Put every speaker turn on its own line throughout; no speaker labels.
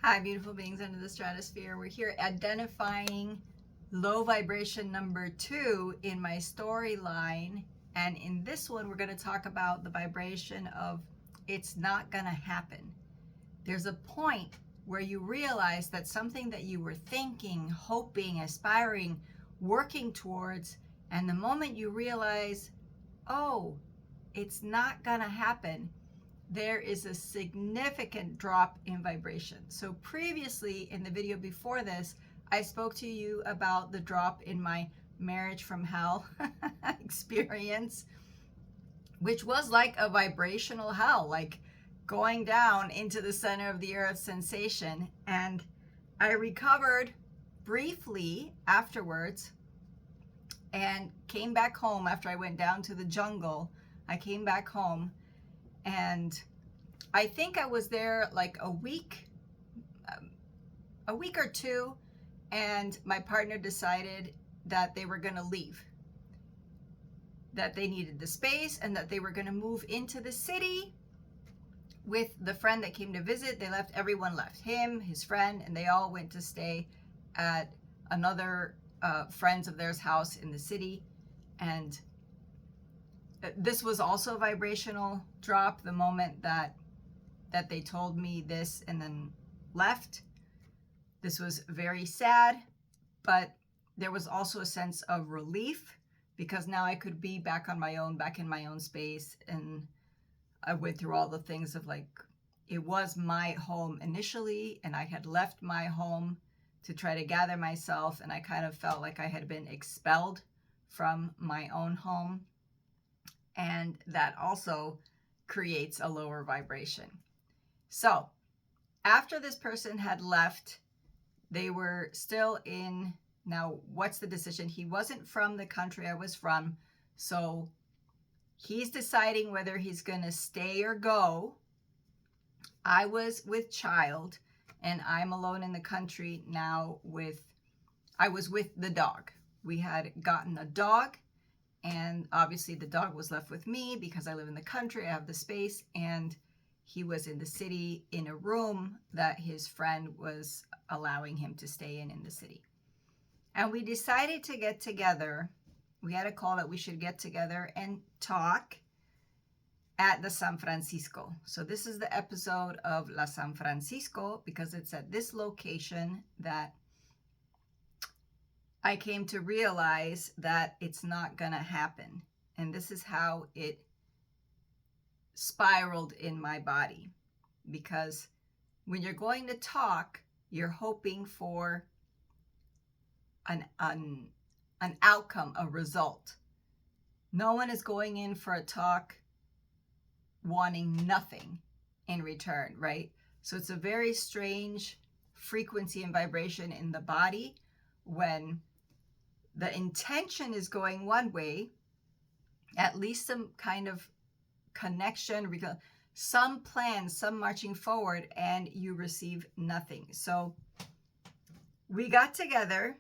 Hi, beautiful beings under the stratosphere. We're here identifying low vibration number 2 in my storyline. And in this one, we're going to talk about the vibration of it's not going to happen. There's a point where you realize that something that you were thinking, hoping, aspiring, working towards, and the moment you realize, oh, it's not going to happen, there is a significant drop in vibration. So previously in the video before this, I spoke to you about the drop in my marriage from hell experience, which was like a vibrational hell, like going down into the center of the earth sensation. And I recovered briefly afterwards and came back home after I went down to the jungle. I came back home, and I think I was there like a week or two, and my partner decided that they were going to leave, that they needed the space, and that they were going to move into the city with the friend that came to visit. They left, everyone left, him, his friend, and they all went to stay at another friends of theirs house in the city. And this was also a vibrational drop the moment that they told me this and then left. This was very sad, but there was also a sense of relief because now I could be back on my own, back in my own space. And I went through all the things of like, it was my home initially, and I had left my home to try to gather myself, and I kind of felt like I had been expelled from my own home. And that also creates a lower vibration. So after this person had left, they were still in, now what's the decision? He wasn't from the country I was from, so he's deciding whether he's going to stay or go. I was with child, and I'm alone in the country now I was with the dog. We had gotten a dog, and obviously the dog was left with me because I live in the country, I have the space, and he was in the city in a room that his friend was allowing him to stay in the city. And we decided to get together. We had a call that we should get together and talk at the San Francisco. So this is the episode of La San Francisco because it's at this location that I came to realize that it's not gonna happen. And this is how it spiraled in my body, because when you're going to talk, you're hoping for an outcome, a result. No one is going in for a talk wanting nothing in return, right? So it's a very strange frequency and vibration in the body when the intention is going one way, at least some kind of connection, some plan, some marching forward, and you receive nothing. So we got together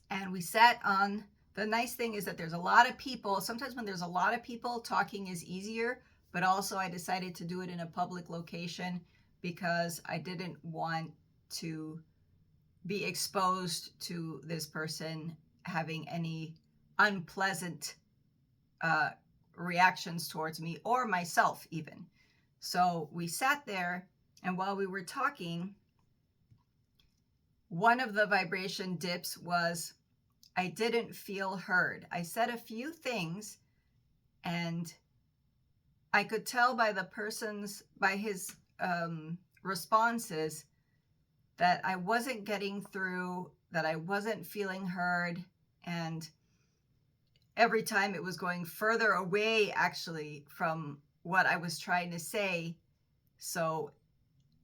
and we sat on, the nice thing is that there's a lot of people. Sometimes when there's a lot of people, talking is easier, but also I decided to do it in a public location because I didn't want to be exposed to this person having any unpleasant reactions towards me or myself even. So we sat there, and while we were talking, one of the vibration dips was I didn't feel heard. I said a few things, and I could tell by his responses that I wasn't getting through, that I wasn't feeling heard, and every time it was going further away actually from what I was trying to say. So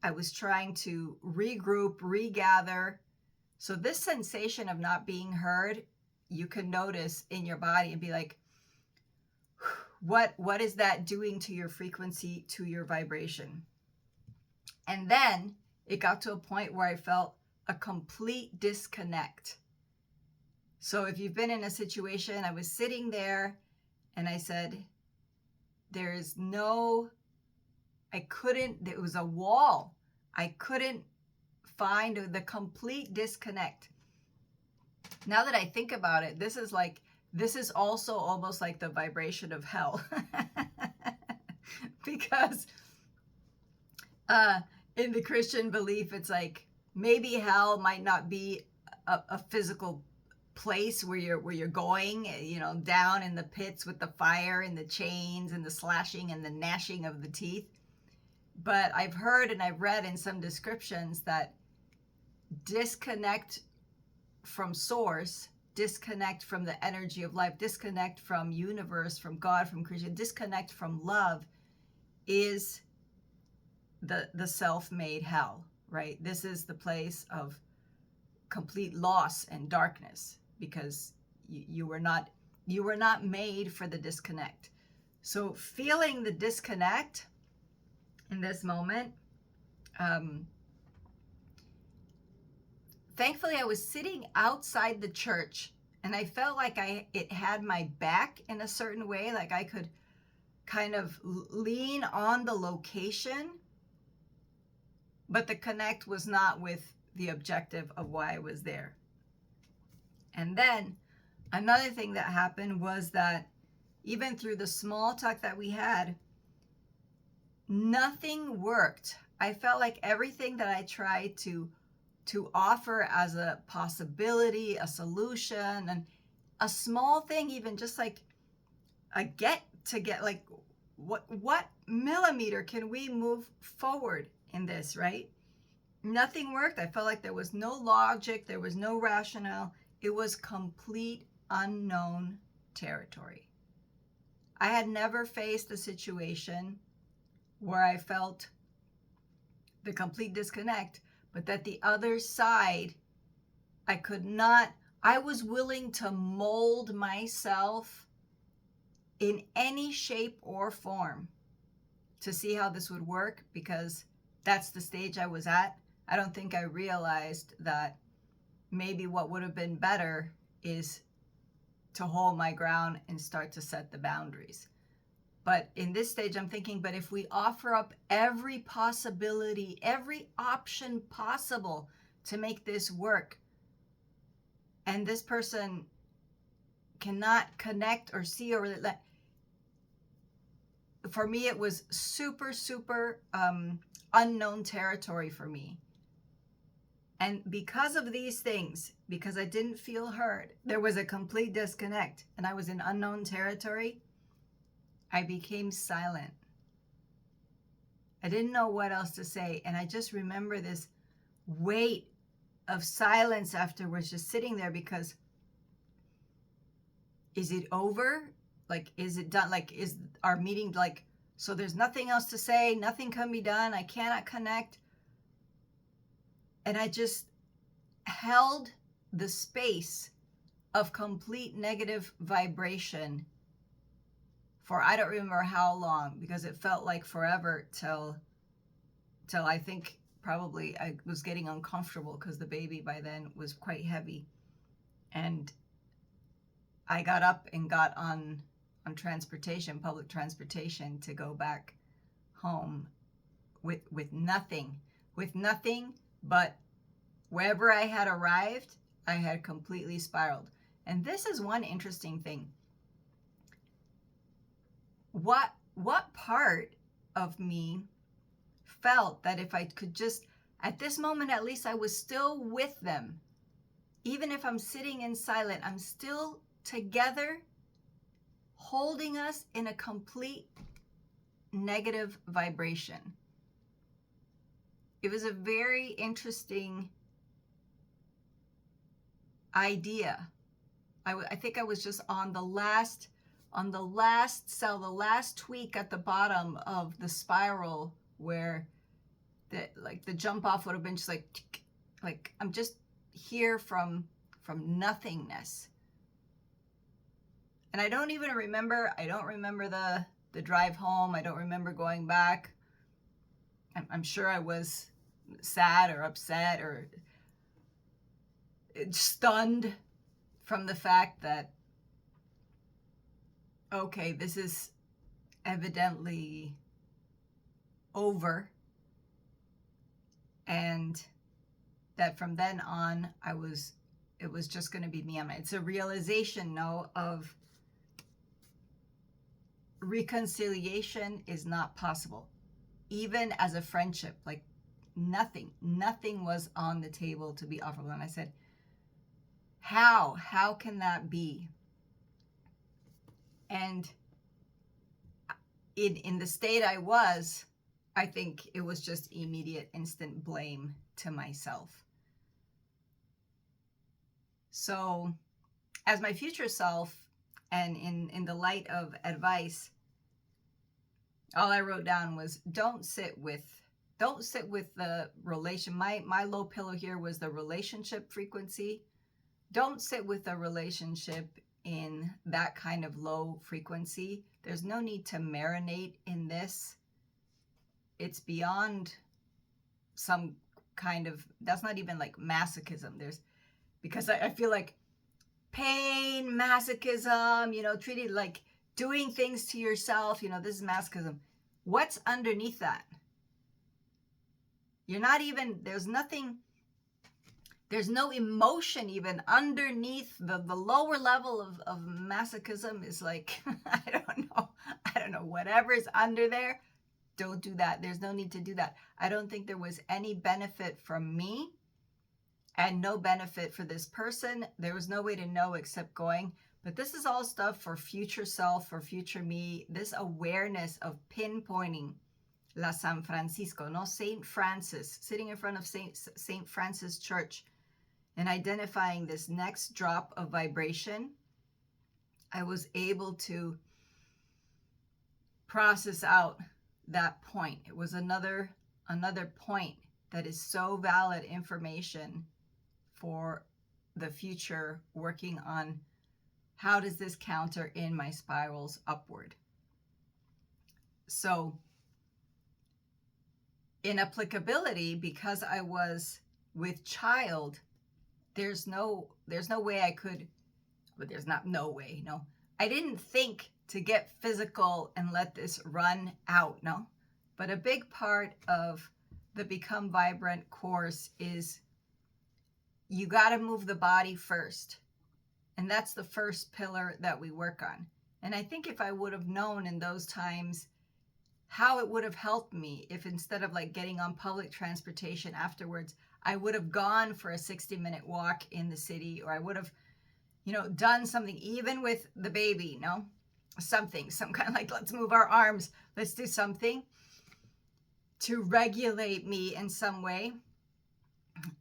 I was trying to regroup, regather. So this sensation of not being heard, you can notice in your body and be like, what is that doing to your frequency, to your vibration? And then it got to a point where I felt a complete disconnect. So if you've been in a situation, I was sitting there and I said, there was a wall. I couldn't find the complete disconnect. Now that I think about it, this is also almost like the vibration of hell. Because in the Christian belief, it's like maybe hell might not be a physical place where you're going, down in the pits with the fire and the chains and the slashing and the gnashing of the teeth. But I've heard and I've read in some descriptions that disconnect from source, disconnect from the energy of life, disconnect from universe, from God, from creation, disconnect from love is the self-made hell, right? This is the place of complete loss and darkness, because you were not made for the disconnect. So feeling the disconnect in this moment, thankfully I was sitting outside the church and I felt like it had my back in a certain way, like I could kind of lean on the location, but the connect was not with the objective of why I was there. And then another thing that happened was that even through the small talk that we had, nothing worked. I felt like everything that I tried to offer as a possibility, a solution, and a small thing, even just like like what millimeter can we move forward in this, right? Nothing worked. I felt like there was no logic, there was no rationale. It was complete unknown territory. I had never faced a situation where I felt the complete disconnect, but that the other side, I was willing to mold myself in any shape or form to see how this would work, because that's the stage I was at. I don't think I realized that maybe what would have been better is to hold my ground and start to set the boundaries. But in this stage, I'm thinking, but if we offer up every possibility, every option possible to make this work, and this person cannot connect or see or let, for me, it was super, super unknown territory for me. And because of these things, because I didn't feel heard, there was a complete disconnect, and I was in unknown territory, I became silent. I didn't know what else to say. And I just remember this weight of silence afterwards, just sitting there, because is it over? Like, is it done? Like, is our meeting like, so there's nothing else to say, nothing can be done, I cannot connect. And I just held the space of complete negative vibration for I don't remember how long, because it felt like forever till I think probably I was getting uncomfortable, because the baby by then was quite heavy. And I got up and got on transportation, public transportation, to go back home with nothing but wherever I had arrived, I had completely spiraled. And this is one interesting thing. What part of me felt that if I could just, at this moment at least, I was still with them. Even if I'm sitting in silent, I'm still together, holding us in a complete negative vibration. It was a very interesting idea. I think I was just on the last cell, the last tweak at the bottom of the spiral, where the jump off would have been just like I'm just here from nothingness. And I don't remember the drive home. I don't remember going back. I'm sure I was sad or upset or stunned from the fact that, okay, this is evidently over. And that from then on, it was just going to be me and my, it's a realization, no, of reconciliation is not possible. Even as a friendship, like nothing was on the table to be offered. And I said, how can that be? And in the state I was, I think it was just immediate, instant blame to myself. So as my future self, and in the light of advice, all I wrote down was don't sit with the relation. My low pillow here was the relationship frequency. Don't sit with a relationship in that kind of low frequency. There's no need to marinate in this. It's beyond some kind of, that's not even like masochism. Because I feel like pain, masochism, treated like doing things to yourself, this is masochism. What's underneath that? You're not even, there's no emotion even underneath the lower level of masochism is like, I don't know, whatever's under there, don't do that. There's no need to do that. I don't think there was any benefit from me and no benefit for this person. There was no way to know except going. But this is all stuff for future self, for future me. This awareness of pinpointing La San Francisco, no, Saint Francis, sitting in front of Saint Francis Church and identifying this next drop of vibration, I was able to process out that point. It was another point that is so valid information for the future, working on how does this counter in my spirals upward. So in applicability, because I was with child, there's no way I could, but there's not no way, no. I didn't think to get physical and let this run out, no. But a big part of the Become Vibrant course is you got to move the body first. And that's the first pillar that we work on. And I think if I would have known in those times how it would have helped me if instead of like getting on public transportation afterwards, I would have gone for a 60-minute walk in the city, or I would have, done something even with the baby, some kind of like, let's move our arms, let's do something to regulate me in some way.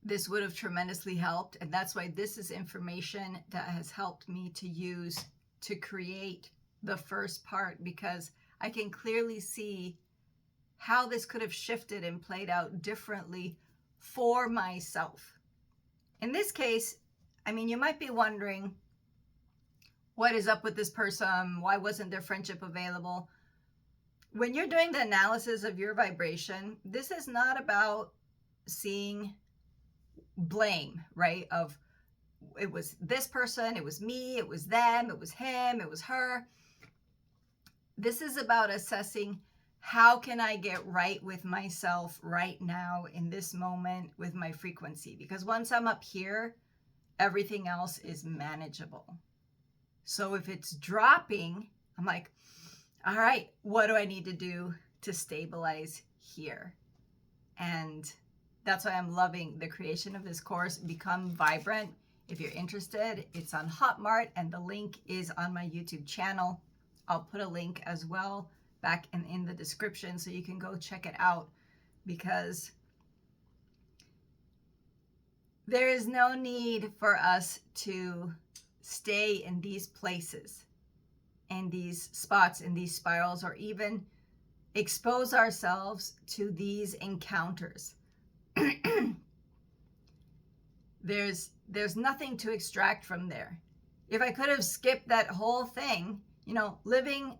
This would have tremendously helped. And that's why this is information that has helped me to use to create the first part, because I can clearly see how this could have shifted and played out differently for myself. In this case, you might be wondering, what is up with this person? Why wasn't their friendship available? When you're doing the analysis of your vibration, this is not about seeing blame, right? Of it was this person, it was me, it was them, it was him, it was her. This is about assessing how can I get right with myself right now in this moment with my frequency? Because once I'm up here, everything else is manageable. So if it's dropping, I'm like, all right, what do I need to do to stabilize here? And that's why I'm loving the creation of this course, Become Vibrant. If you're interested, it's on Hotmart and the link is on my YouTube channel. I'll put a link as well back in the description so you can go check it out, because there is no need for us to stay in these places, in these spots, in these spirals, or even expose ourselves to these encounters. There's nothing to extract from there. If I could have skipped that whole thing, living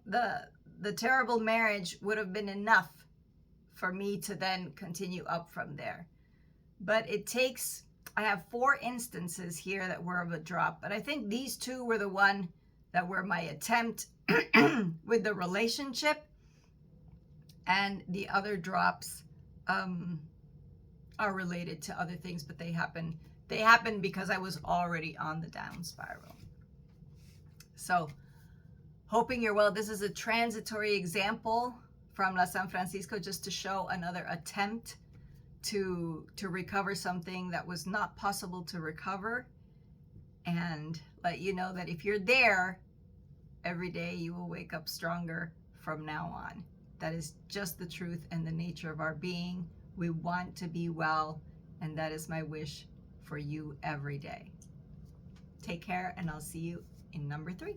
the terrible marriage would have been enough for me to then continue up from there. But it takes, I have 4 instances here that were of a drop, but I think these 2 were the one that were my attempt with the relationship, and the other drops are related to other things, but they happen because I was already on the down spiral. So, hoping you're well. This is a transitory example from La San Francisco, just to show another attempt to recover something that was not possible to recover, and let you know that if you're there, every day you will wake up stronger from now on. That is just the truth and the nature of our being. We want to be well, and that is my wish for you every day. Take care, and I'll see you in number 3.